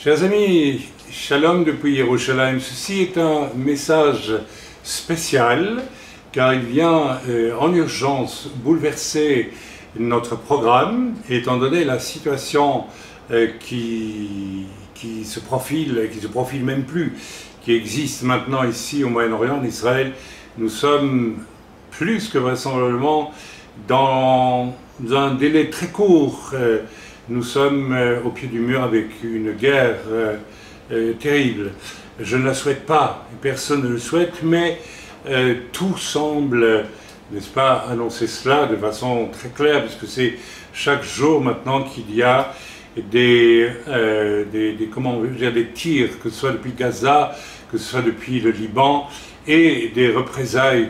Chers amis, Shalom depuis Yerushalayim. Ceci est un message spécial car il vient en urgence bouleverser notre programme, étant donné la situation qui se profile même plus, qui existe maintenant ici au Moyen-Orient, en Israël. Nous sommes plus que vraisemblablement dans un délai très court. Nous sommes au pied du mur avec une guerre terrible. Je ne la souhaite pas, personne ne le souhaite, mais tout semble, n'est-ce pas, annoncer cela de façon très claire, puisque c'est chaque jour maintenant qu'il y a des tirs, que ce soit depuis Gaza, que ce soit depuis le Liban, et des représailles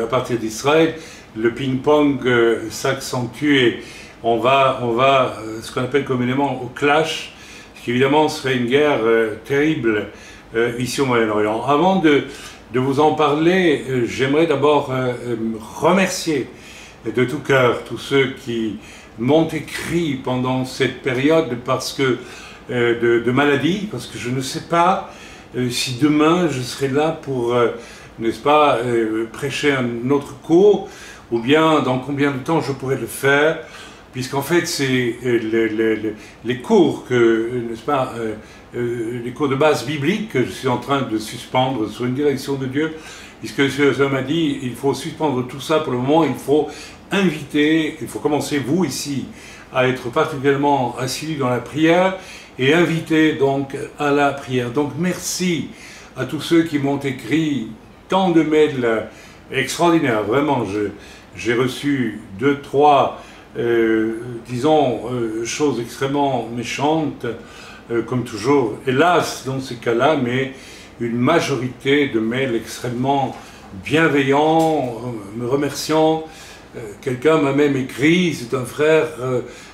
à partir d'Israël. Le ping-pong s'accentue et on va ce qu'on appelle communément au clash, ce qui évidemment serait une guerre terrible ici au Moyen-Orient. Avant de vous en parler, j'aimerais d'abord remercier de tout cœur tous ceux qui m'ont écrit pendant cette période de maladie, parce que je ne sais pas si demain je serai là pour, n'est-ce pas, prêcher un autre cours, ou bien dans combien de temps je pourrai le faire, puisqu'en fait c'est les cours n'est-ce pas, les cours de base biblique que je suis en train de suspendre sous une direction de Dieu, puisque le Seigneur m'a dit il faut suspendre tout ça pour le moment, il faut commencer vous ici à être particulièrement assidus dans la prière et inviter donc à la prière. Donc merci à tous ceux qui m'ont écrit tant de mails extraordinaires, vraiment j'ai reçu 2-3 choses extrêmement méchantes, comme toujours, hélas dans ces cas-là, mais une majorité de mails extrêmement bienveillants, me remerciant. Quelqu'un m'a même écrit, c'est un frère,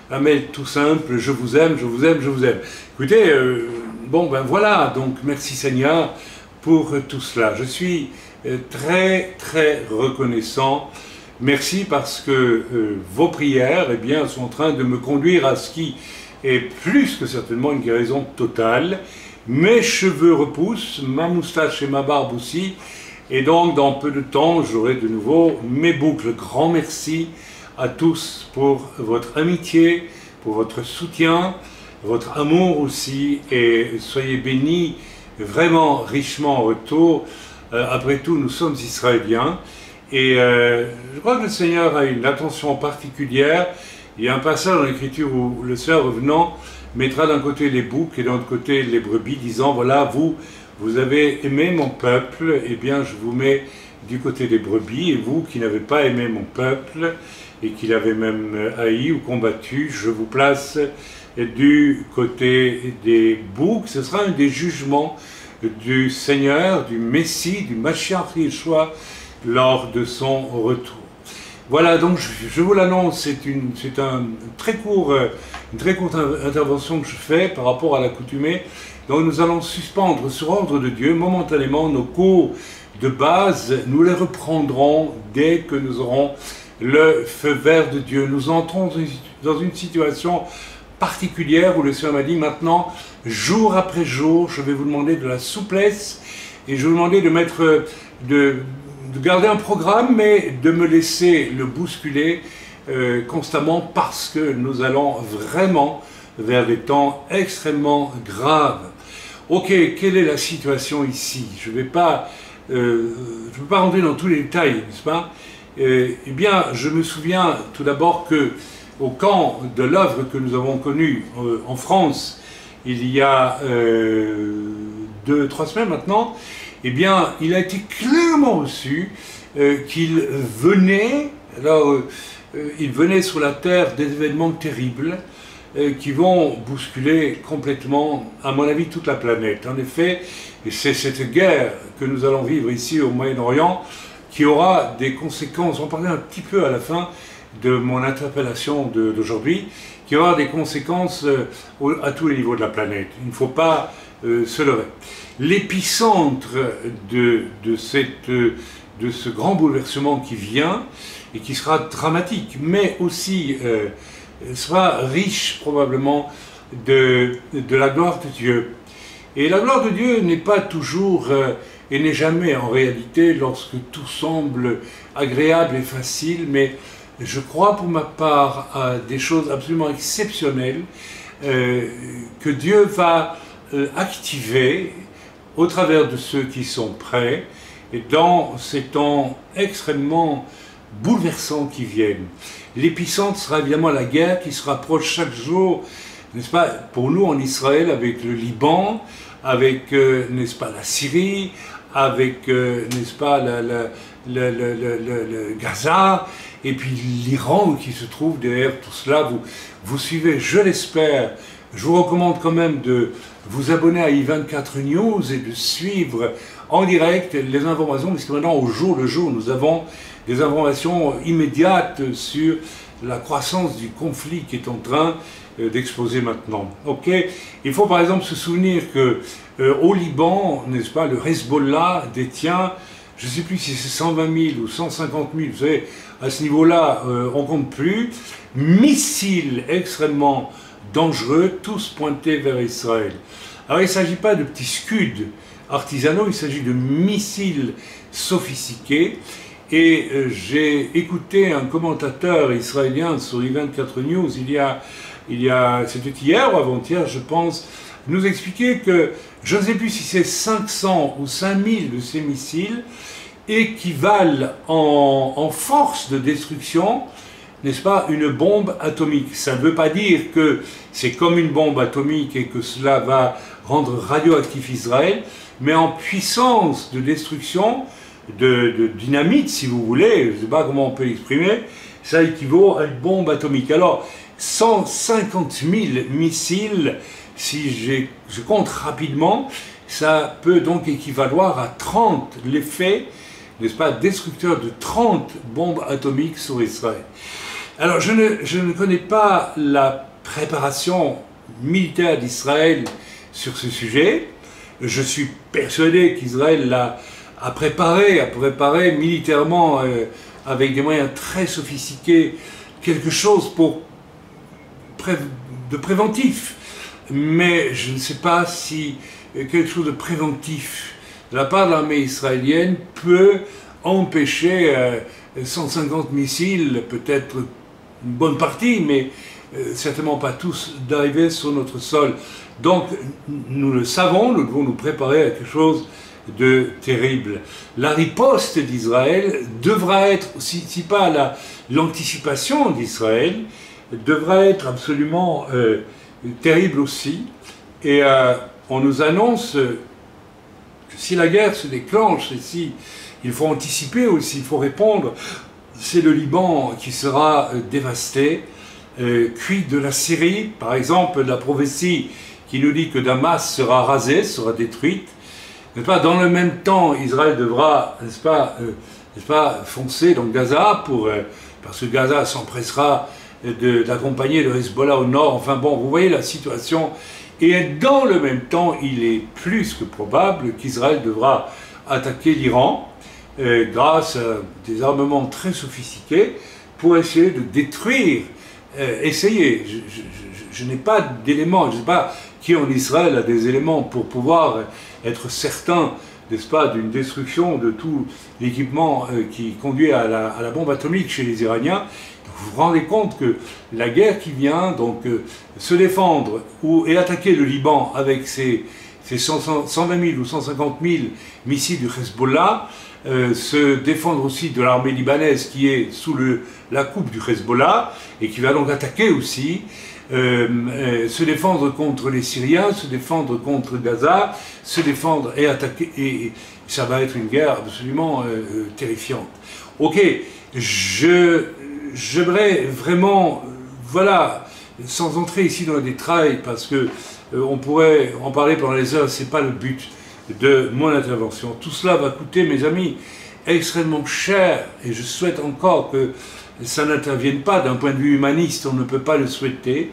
un mail tout simple, je vous aime, je vous aime, je vous aime. Écoutez, bon ben voilà, donc merci Seigneur pour tout cela. Je suis très très reconnaissant. Merci parce que vos prières eh bien, sont en train de me conduire à ce qui est plus que certainement une guérison totale. Mes cheveux repoussent, ma moustache et ma barbe aussi, et donc dans peu de temps j'aurai de nouveau mes boucles. Grand merci à tous pour votre amitié, pour votre soutien, votre amour aussi, et soyez bénis vraiment richement en retour. Après tout, nous sommes Israéliens. Et je crois que le Seigneur a une attention particulière. Il y a un passage dans l'Écriture où le Seigneur revenant mettra d'un côté les boucs et d'un autre côté les brebis, disant voilà, vous avez aimé mon peuple, eh bien je vous mets du côté des brebis, et vous qui n'avez pas aimé mon peuple et qui l'avez même haï ou combattu, je vous place du côté des boucs. Ce sera un des jugements du Seigneur, du Messie, du Mashiach Yeshua, lors de son retour. Voilà, donc je vous l'annonce, c'est une très courte intervention que je fais par rapport à l'accoutumée. Donc nous allons suspendre sur ordre de Dieu momentanément nos cours de base. Nous les reprendrons dès que nous aurons le feu vert de Dieu. Nous entrons dans une situation particulière où le Seigneur m'a dit maintenant, jour après jour, je vais vous demander de la souplesse et je vais vous demander de garder un programme, mais de me laisser le bousculer constamment, parce que nous allons vraiment vers des temps extrêmement graves. Ok, quelle est la situation ici? Je ne peux pas rentrer dans tous les détails, n'est-ce pas? Eh bien, je me souviens tout d'abord que au camp de l'œuvre que nous avons connu en France, il y a 2-3 semaines maintenant, eh bien, il a été clairement reçu qu'il venait, il venait sur la terre des événements terribles qui vont bousculer complètement, à mon avis, toute la planète. En effet, c'est cette guerre que nous allons vivre ici au Moyen-Orient qui aura des conséquences, on parlait un petit peu à la fin de mon interpellation d'aujourd'hui, qui aura des conséquences à tous les niveaux de la planète. Il ne faut pas se leurrer. L'épicentre de ce grand bouleversement qui vient et qui sera dramatique, mais aussi sera riche probablement de la gloire de Dieu. Et la gloire de Dieu n'est pas toujours et n'est jamais en réalité lorsque tout semble agréable et facile, mais je crois pour ma part à des choses absolument exceptionnelles que Dieu va activer au travers de ceux qui sont prêts et dans ces temps extrêmement bouleversants qui viennent. L'épicentre sera évidemment la guerre qui se rapproche chaque jour, n'est-ce pas, pour nous en Israël, avec le Liban, avec, n'est-ce pas, la Syrie, avec, n'est-ce pas, le Gaza, et puis l'Iran qui se trouve derrière tout cela. Vous suivez, je l'espère. Je vous recommande quand même de vous abonner à i24 News et de suivre en direct les informations, parce que maintenant, au jour le jour, nous avons des informations immédiates sur la croissance du conflit qui est en train d'exploser maintenant. Ok, il faut par exemple se souvenir que au Liban, n'est-ce pas, le Hezbollah détient, je ne sais plus si c'est 120 000 ou 150 000, vous savez, à ce niveau-là, on ne compte plus, missiles extrêmement dangereux, tous pointés vers Israël. Alors il ne s'agit pas de petits scuds artisanaux, il s'agit de missiles sophistiqués. Et j'ai écouté un commentateur israélien sur i24 News, c'était hier ou avant-hier, je pense, nous expliquer que, je ne sais plus si c'est 500 ou 5000 de ces missiles, équivalent en force de destruction, n'est-ce pas, une bombe atomique. Ça ne veut pas dire que c'est comme une bombe atomique et que cela va rendre radioactif Israël, mais en puissance de destruction, de dynamite, si vous voulez, je ne sais pas comment on peut l'exprimer, ça équivaut à une bombe atomique. Alors, 150 000 missiles, si je compte rapidement, ça peut donc équivaloir à 30, l'effet, n'est-ce pas, destructeur de 30 bombes atomiques sur Israël. Alors, je ne connais pas la préparation militaire d'Israël sur ce sujet. Je suis persuadé qu'Israël a préparé militairement, avec des moyens très sophistiqués, quelque chose de préventif. Mais je ne sais pas si quelque chose de préventif de la part de l'armée israélienne peut empêcher 150 missiles, peut-être une bonne partie, mais certainement pas tous, d'arriver sur notre sol. Donc nous le savons, nous devons nous préparer à quelque chose de terrible. La riposte d'Israël devra être, si pas l'anticipation d'Israël, devra être absolument terrible aussi. Et on nous annonce que si la guerre se déclenche, et si il faut anticiper aussi, il faut répondre, c'est le Liban qui sera dévasté. Quid de la Syrie, par exemple, la prophétie qui nous dit que Damas sera rasée, sera détruite. N'est-ce pas, dans le même temps, Israël devra, n'est-ce pas, foncer dans Gaza parce que Gaza s'empressera d'accompagner le Hezbollah au nord. Enfin bon, vous voyez la situation. Et dans le même temps, il est plus que probable qu'Israël devra attaquer l'Iran grâce à des armements très sophistiqués pour essayer de détruire, je n'ai pas d'éléments, je ne sais pas qui en Israël a des éléments pour pouvoir être certain, n'est-ce pas, d'une destruction de tout l'équipement qui conduit à la bombe atomique chez les Iraniens. Vous vous rendez compte que la guerre qui vient, donc se défendre et attaquer le Liban avec ses 120 000 ou 150 000 missiles du Hezbollah, se défendre aussi de l'armée libanaise qui est sous la coupe du Hezbollah et qui va donc attaquer aussi, se défendre contre les Syriens, se défendre contre Gaza, se défendre et attaquer, et ça va être une guerre absolument terrifiante. Ok, j'aimerais vraiment, voilà, sans entrer ici dans les détails, parce que on pourrait en parler pendant les heures, c'est pas le but de mon intervention. Tout cela va coûter, mes amis, extrêmement cher, et je souhaite encore que ça n'intervienne pas. D'un point de vue humaniste, on ne peut pas le souhaiter,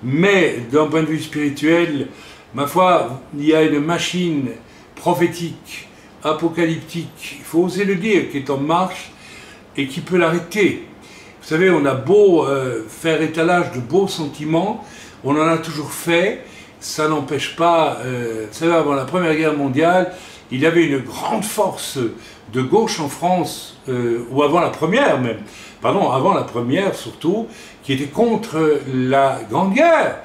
mais d'un point de vue spirituel, ma foi, il y a une machine prophétique, apocalyptique, il faut oser le dire, qui est en marche et qui peut l'arrêter. Vous savez, on a beau faire étalage de beaux sentiments, on en a toujours fait, ça n'empêche pas, vous savez, avant la Première Guerre mondiale, il y avait une grande force de gauche en France, ou avant la Première même, pardon, avant la Première surtout, qui était contre la Grande Guerre,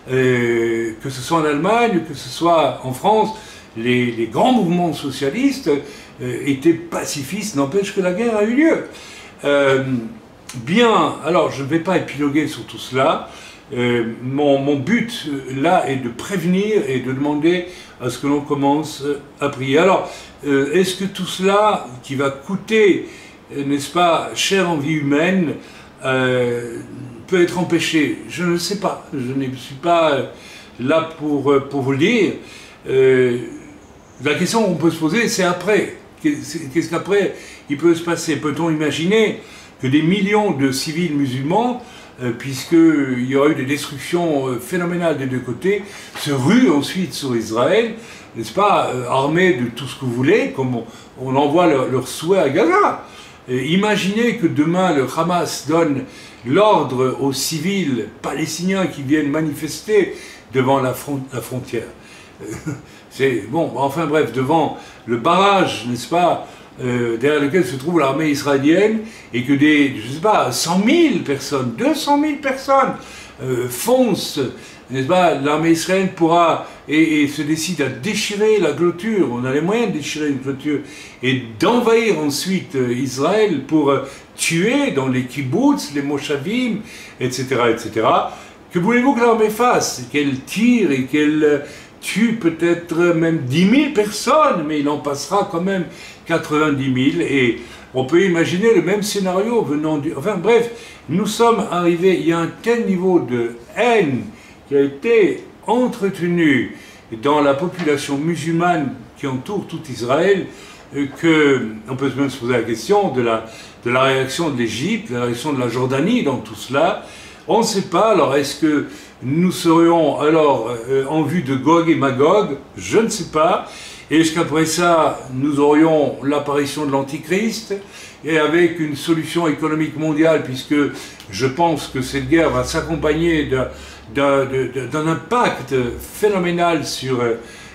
que ce soit en Allemagne, que ce soit en France, les grands mouvements socialistes étaient pacifistes, n'empêche que la guerre a eu lieu. Bien, alors je ne vais pas épiloguer sur tout cela. Mon but là est de prévenir et de demander à ce que l'on commence à prier. Alors, est-ce que tout cela qui va coûter, n'est-ce pas, cher en vie humaine, peut être empêché? Je ne sais pas. Je ne suis pas là pour vous le dire. La question qu'on peut se poser, c'est après. Qu'est-ce qu'après il peut se passer? Peut-on imaginer que des millions de civils musulmans, puisqu'il y aura eu des destructions phénoménales des deux côtés, se ruent ensuite sur Israël, n'est-ce pas, armés de tout ce que vous voulez, comme on envoie leurs souhaits à Gaza. Imaginez que demain le Hamas donne l'ordre aux civils palestiniens qui viennent manifester devant la frontière. C'est bon, enfin bref, devant le barrage, n'est-ce pas, derrière lequel se trouve l'armée israélienne, et que des, je ne sais pas, 100 000 personnes, 200 000 personnes foncent, n'est-ce pas, l'armée israélienne pourra, et se décide à déchirer la clôture, on a les moyens de déchirer une clôture, et d'envahir ensuite Israël pour tuer dans les kibbutz, les moshavim, etc., etc. Que voulez-vous que l'armée fasse? Qu'elle tire et qu'elle tue peut-être même 10 000 personnes, mais il en passera quand même 90 000, et on peut imaginer le même scénario venant du... Enfin bref, nous sommes arrivés, il y a un tel niveau de haine qui a été entretenu dans la population musulmane qui entoure tout Israël, qu'on peut même se poser la question de la réaction de l'Égypte, de la réaction de la Jordanie dans tout cela. On ne sait pas, alors est-ce que nous serions alors en vue de Gog et Magog? Je ne sais pas. Et est-ce qu'après ça, nous aurions l'apparition de l'Antichrist, et avec une solution économique mondiale, puisque je pense que cette guerre va s'accompagner d'un impact phénoménal sur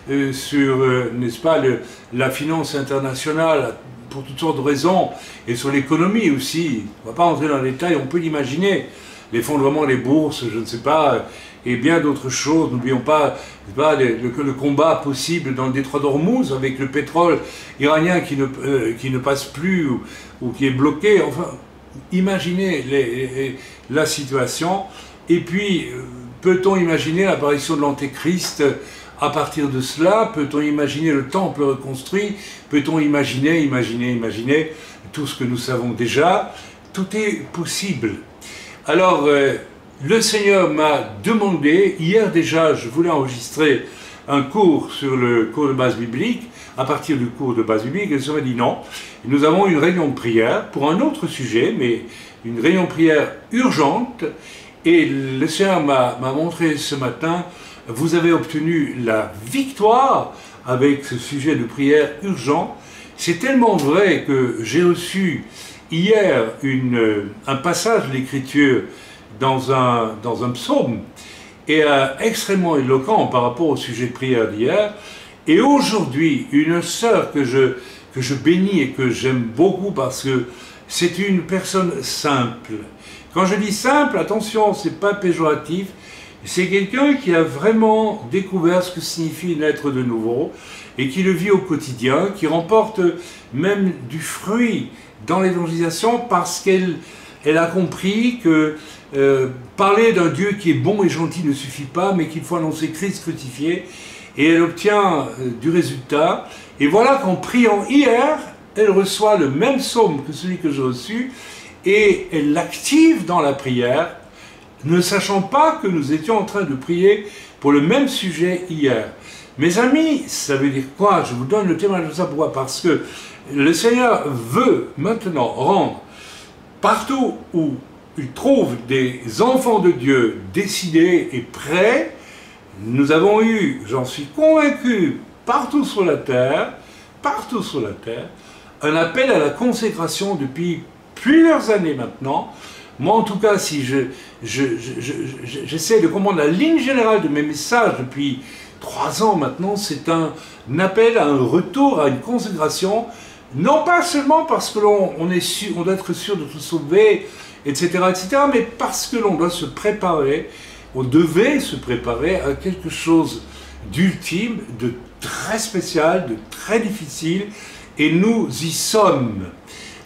n'est-ce pas, la finance internationale, pour toutes sortes de raisons, et sur l'économie aussi. On ne va pas entrer dans les détails, on peut l'imaginer. L'effondrement des bourses, je ne sais pas, et bien d'autres choses. N'oublions pas, le combat possible dans le détroit d'Ormuz avec le pétrole iranien qui ne passe plus ou qui est bloqué. Enfin, imaginez la situation. Et puis, peut-on imaginer l'apparition de l'Antéchrist à partir de cela? Peut-on imaginer le temple reconstruit? Peut-on imaginer tout ce que nous savons déjà? Tout est possible. Alors, le Seigneur m'a demandé, hier déjà, je voulais enregistrer un cours sur le cours de base biblique, à partir du cours de base biblique, et le Seigneur m'a dit non. Nous avons une réunion de prière pour un autre sujet, mais une réunion de prière urgente, et le Seigneur m'a montré ce matin, vous avez obtenu la victoire avec ce sujet de prière urgent. C'est tellement vrai que j'ai reçu hier un passage de l'Écriture dans un psaume, et extrêmement éloquent par rapport au sujet de prière d'hier. Et aujourd'hui, une sœur que je bénis et que j'aime beaucoup parce que c'est une personne simple. Quand je dis simple, attention, c'est pas péjoratif, c'est quelqu'un qui a vraiment découvert ce que signifie naître de nouveau et qui le vit au quotidien, qui remporte même du fruit dans l'évangélisation parce qu'elle a compris que parler d'un Dieu qui est bon et gentil ne suffit pas, mais qu'il faut annoncer Christ crucifié, et elle obtient du résultat. Et voilà qu'en priant hier, elle reçoit le même psaume que celui que j'ai reçu, et elle l'active dans la prière, ne sachant pas que nous étions en train de prier pour le même sujet hier. Mes amis, ça veut dire quoi? Je vous donne le témoignage de ça. Pourquoi? Parce que le Seigneur veut maintenant rendre partout où il trouve des enfants de Dieu décidés et prêts. Nous avons eu, j'en suis convaincu, partout sur la terre, un appel à la consécration depuis plusieurs années maintenant, Moi, en tout cas, si j'essaie de comprendre la ligne générale de mes messages depuis 3 ans maintenant, c'est un appel à un retour, à une consécration, non pas seulement parce que on doit être sûr de tout sauver, etc., mais parce que l'on doit se préparer, on devait se préparer à quelque chose d'ultime, de très spécial, de très difficile, et nous y sommes.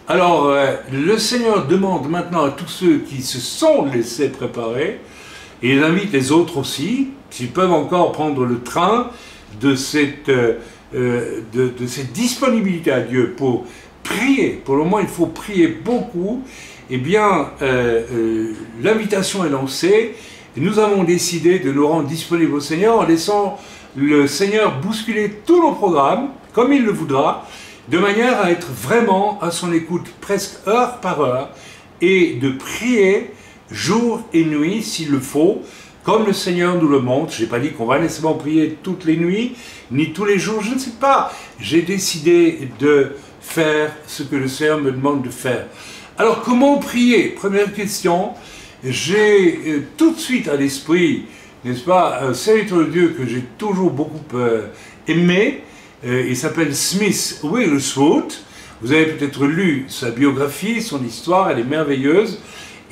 Alors, le Seigneur demande maintenant à tous ceux qui se sont laissés préparer, et il invite les autres aussi, s'ils peuvent encore prendre le train de cette disponibilité à Dieu pour prier. Pour le moment, il faut prier beaucoup. Eh bien, l'invitation est lancée. Et nous avons décidé de nous rendre disponibles au Seigneur en laissant le Seigneur bousculer tous nos programmes, comme il le voudra, de manière à être vraiment à son écoute presque heure par heure et de prier jour et nuit s'il le faut, comme le Seigneur nous le montre. Je n'ai pas dit qu'on va nécessairement prier toutes les nuits, ni tous les jours, je ne sais pas. J'ai décidé de faire ce que le Seigneur me demande de faire. Alors, comment prier? Première question. J'ai tout de suite à l'esprit, n'est-ce pas, un serviteur de Dieu que j'ai toujours beaucoup aimé. Il s'appelle Smith Wigglesworth. Vous avez peut-être lu sa biographie, son histoire, elle est merveilleuse.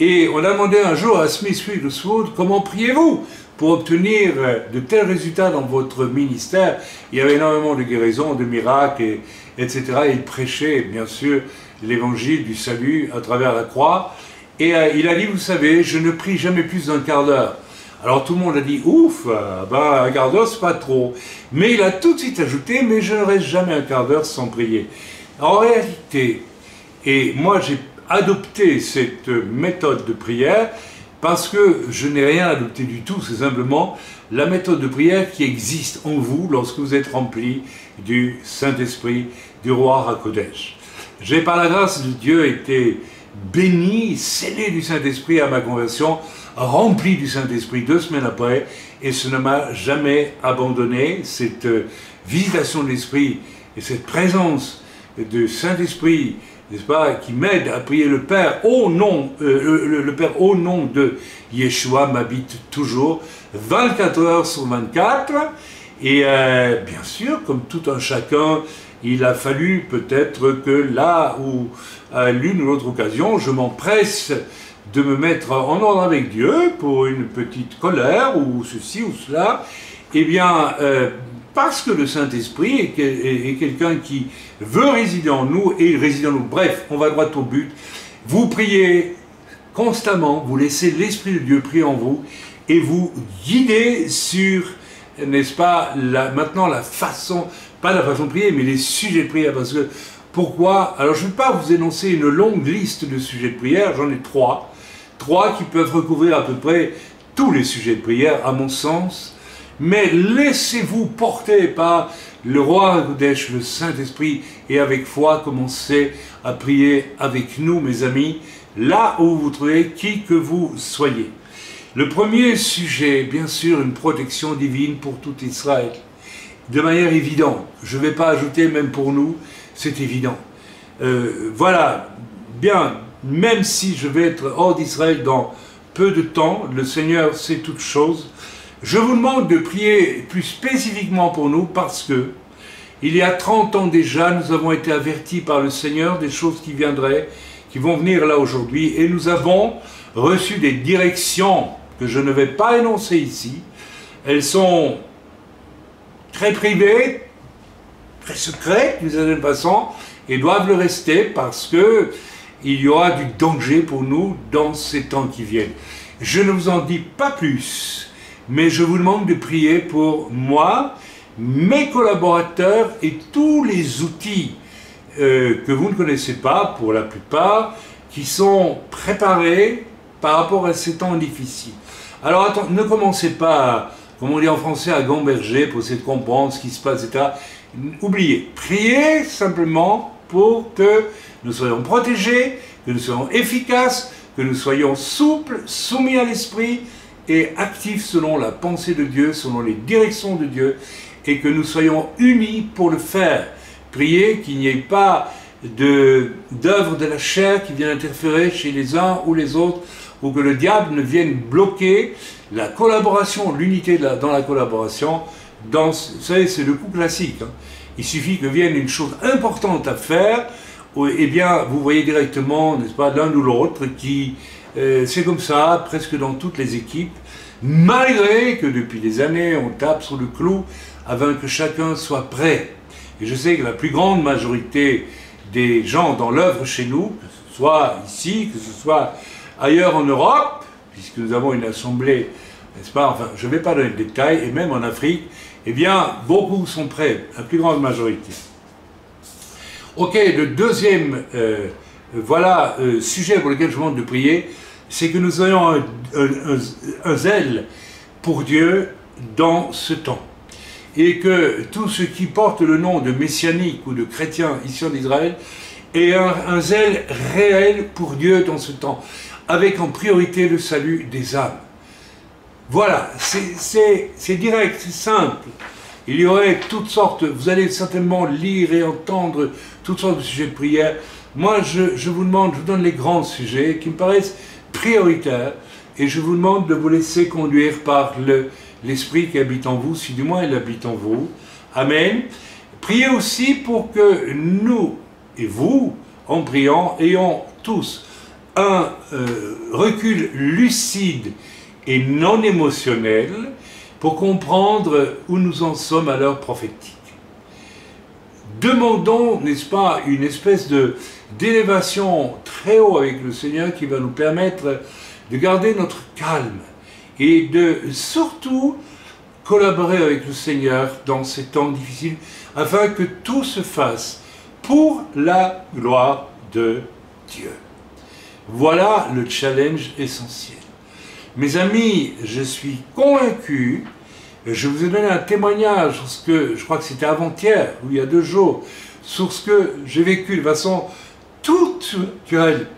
Et on a demandé un jour à Smith Wigglesworth, comment priez-vous pour obtenir de tels résultats dans votre ministère? Il y avait énormément de guérisons, de miracles, etc. Et il prêchait, bien sûr, l'évangile du salut à travers la croix. Et il a dit, vous savez, je ne prie jamais plus d'un quart d'heure. Alors tout le monde a dit, ouf, un quart d'heure, c'est pas trop. Mais il a tout de suite ajouté, mais je ne reste jamais un quart d'heure sans prier. En réalité, et moi j'ai adopté cette méthode de prière parce que je n'ai rien adopté du tout, c'est simplement la méthode de prière qui existe en vous lorsque vous êtes rempli du Saint-Esprit, du roi HaKodesh. J'ai par la grâce de Dieu été béni, scellé du Saint-Esprit à ma conversion, rempli du Saint-Esprit 2 semaines après, et ce ne m'a jamais abandonné. Cette visitation de l'Esprit et cette présence du Saint-Esprit, n'est-ce pas, qui m'aide à prier le Père au nom, le Père au nom de Yeshua m'habite toujours, 24 heures sur 24, et bien sûr, comme tout un chacun, il a fallu peut-être que là où, à l'une ou l'autre occasion, je m'empresse de me mettre en ordre avec Dieu pour une petite colère ou ceci ou cela, eh bien, parce que le Saint-Esprit est quelqu'un qui veut résider en nous et il réside en nous. Bref, on va droit au but. Vous priez constamment, vous laissez l'Esprit de Dieu prier en vous et vous guidez sur, n'est-ce pas, maintenant la façon, pas la façon de prier, mais les sujets de prière. Parce que, pourquoi? Alors je ne vais pas vous énoncer une longue liste de sujets de prière, j'en ai trois qui peuvent recouvrir à peu près tous les sujets de prière, à mon sens. Mais laissez-vous porter par le roi HaKodesh, le Saint-Esprit, et avec foi, commencez à prier avec nous, mes amis, là où vous vous trouvez, qui que vous soyez. Le premier sujet, bien sûr, une protection divine pour tout Israël, de manière évidente. Je ne vais pas ajouter, même pour nous, c'est évident. Voilà, bien, même si je vais être hors d'Israël dans peu de temps, le Seigneur sait toutes choses. Je vous demande de prier plus spécifiquement pour nous parce que, il y a 30 ans déjà, nous avons été avertis par le Seigneur des choses qui viendraient, qui vont venir là aujourd'hui, et nous avons reçu des directions que je ne vais pas énoncer ici. Elles sont très privées, très secrètes d'une certaine façon, et doivent le rester parce que il y aura du danger pour nous dans ces temps qui viennent. Je ne vous en dis pas plus, mais je vous demande de prier pour moi, mes collaborateurs et tous les outils que vous ne connaissez pas, pour la plupart, qui sont préparés par rapport à ces temps difficiles. Alors attends, ne commencez pas, comme on dit en français, à gamberger pour essayer de comprendre ce qui se passe, etc. Oubliez, priez simplement pour que nous soyons protégés, que nous soyons efficaces, que nous soyons souples, soumis à l'Esprit et actifs selon la pensée de Dieu, selon les directions de Dieu, et que nous soyons unis pour le faire. Priez qu'il n'y ait pas d'œuvres de la chair qui viennent interférer chez les uns ou les autres, ou que le diable ne vienne bloquer la collaboration, l'unité dans la collaboration. Vous savez, c'est le coup classique. Hein. Il suffit que vienne une chose importante à faire, eh bien, vous voyez directement, n'est-ce pas, l'un ou l'autre qui, c'est comme ça, presque dans toutes les équipes, malgré que depuis des années, on tape sur le clou afin que chacun soit prêt. Et je sais que la plus grande majorité des gens dans l'œuvre chez nous, que ce soit ici, que ce soit ailleurs en Europe, puisque nous avons une assemblée, n'est-ce pas, enfin, je ne vais pas donner de détails, et même en Afrique, eh bien, beaucoup sont prêts, la plus grande majorité. Ok, le deuxième sujet pour lequel je vous demande de prier, c'est que nous ayons un zèle pour Dieu dans ce temps. Et que tous ceux qui portent le nom de messianique ou de chrétien ici en Israël aient un zèle réel pour Dieu dans ce temps, avec en priorité le salut des âmes. Voilà, c'est direct, c'est simple. Il y aurait toutes sortes, vous allez certainement lire et entendre toutes sortes de sujets de prière. Moi, je vous demande, je vous donne les grands sujets qui me paraissent prioritaires, et je vous demande de vous laisser conduire par l'Esprit qui habite en vous, si du moins il habite en vous. Amen. Priez aussi pour que nous et vous, en priant, ayons tous un recul lucide et non émotionnel pour comprendre où nous en sommes à l'heure prophétique. Demandons, n'est-ce pas, une espèce d'élévation très haut avec le Seigneur qui va nous permettre de garder notre calme et de surtout collaborer avec le Seigneur dans ces temps difficiles afin que tout se fasse pour la gloire de Dieu. Voilà le challenge essentiel. Mes amis, je suis convaincu, je vous ai donné un témoignage sur ce que, je crois que c'était avant-hier, ou il y a 2 jours, sur ce que j'ai vécu de façon toute naturelle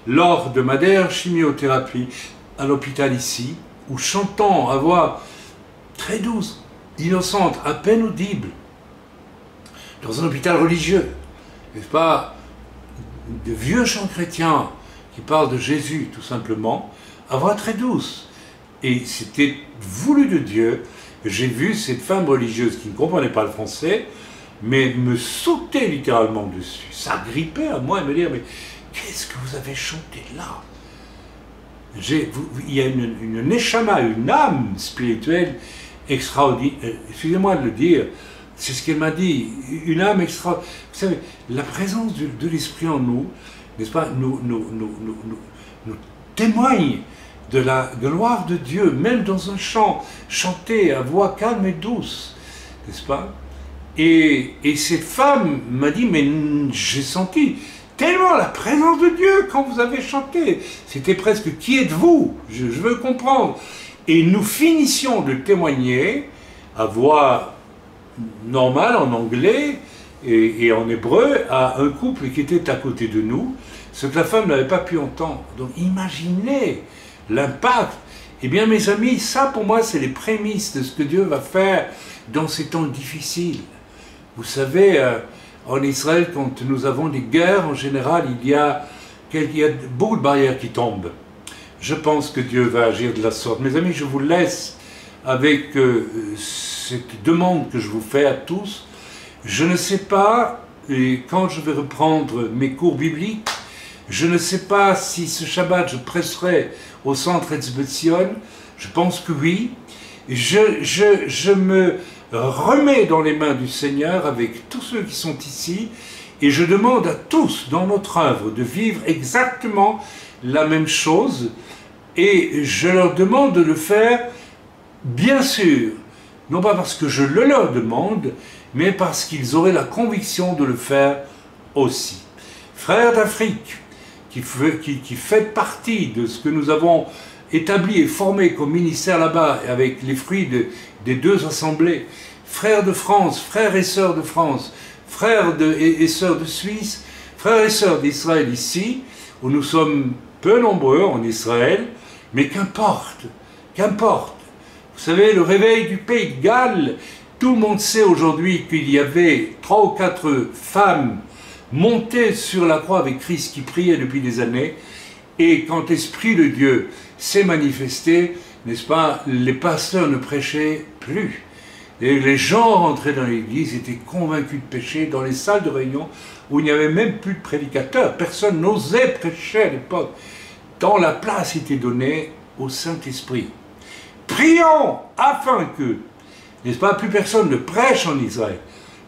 lors de ma dernière chimiothérapie à l'hôpital ici, où chantant à voix très douce, innocente, à peine audible, dans un hôpital religieux, n'est-ce pas, de vieux chants chrétiens qui parlent de Jésus tout simplement, à voix très douce. Et c'était voulu de Dieu. J'ai vu cette femme religieuse qui ne comprenait pas le français, mais me sauter littéralement dessus, s'agripper à moi et me dire, mais qu'est-ce que vous avez chanté là? Il y a une neshama, une âme spirituelle extraordinaire, excusez-moi de le dire, c'est ce qu'elle m'a dit, une âme extraordinaire. Vous savez, la présence de l'Esprit en nous, n'est-ce pas, nous témoigne de la gloire de Dieu, même dans un chant chanté à voix calme et douce, n'est-ce pas? Et cette femme m'a dit, mais j'ai senti tellement la présence de Dieu quand vous avez chanté. C'était presque, qui êtes-vous? Je veux comprendre. Et nous finissions de témoigner à voix normale en anglais et en hébreu à un couple qui était à côté de nous, ce que la femme n'avait pas pu entendre. Donc imaginez l'impact. Eh bien mes amis, ça pour moi c'est les prémices de ce que Dieu va faire dans ces temps difficiles. Vous savez, en Israël, quand nous avons des guerres, en général, il y a beaucoup de barrières qui tombent. Je pense que Dieu va agir de la sorte. Mes amis, je vous laisse avec cette demande que je vous fais à tous. Je ne sais pas, et quand je vais reprendre mes cours bibliques, je ne sais pas si ce Shabbat je prêcherai au centre Etzbeth Sion. Je pense que oui. Je me remets dans les mains du Seigneur avec tous ceux qui sont ici et je demande à tous dans notre œuvre de vivre exactement la même chose et je leur demande de le faire bien sûr, non pas parce que je le leur demande, mais parce qu'ils auraient la conviction de le faire aussi. Frères d'Afrique, qui fait partie de ce que nous avons établi et formé comme ministère là-bas, avec les fruits des 2 assemblées, frères de France, frères et sœurs de France, frères et sœurs de Suisse, frères et sœurs d'Israël ici, où nous sommes peu nombreux en Israël, mais qu'importe, qu'importe. Vous savez, le réveil du pays de Galles, tout le monde sait aujourd'hui qu'il y avait 3 ou 4 femmes monté sur la croix avec Christ qui priait depuis des années, et quand l'Esprit de Dieu s'est manifesté, n'est-ce pas, les pasteurs ne prêchaient plus. Et les gens rentraient dans l'église, étaient convaincus de péché, dans les salles de réunion où il n'y avait même plus de prédicateurs. Personne n'osait prêcher à l'époque. Tant la place était donnée au Saint-Esprit. Prions afin que, n'est-ce pas, plus personne ne prêche en Israël,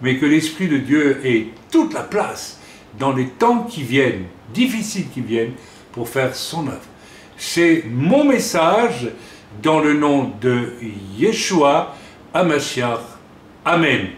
mais que l'Esprit de Dieu ait toute la place dans les temps qui viennent, difficiles qui viennent, pour faire son œuvre. C'est mon message dans le nom de Yeshua HaMashiach. Amen.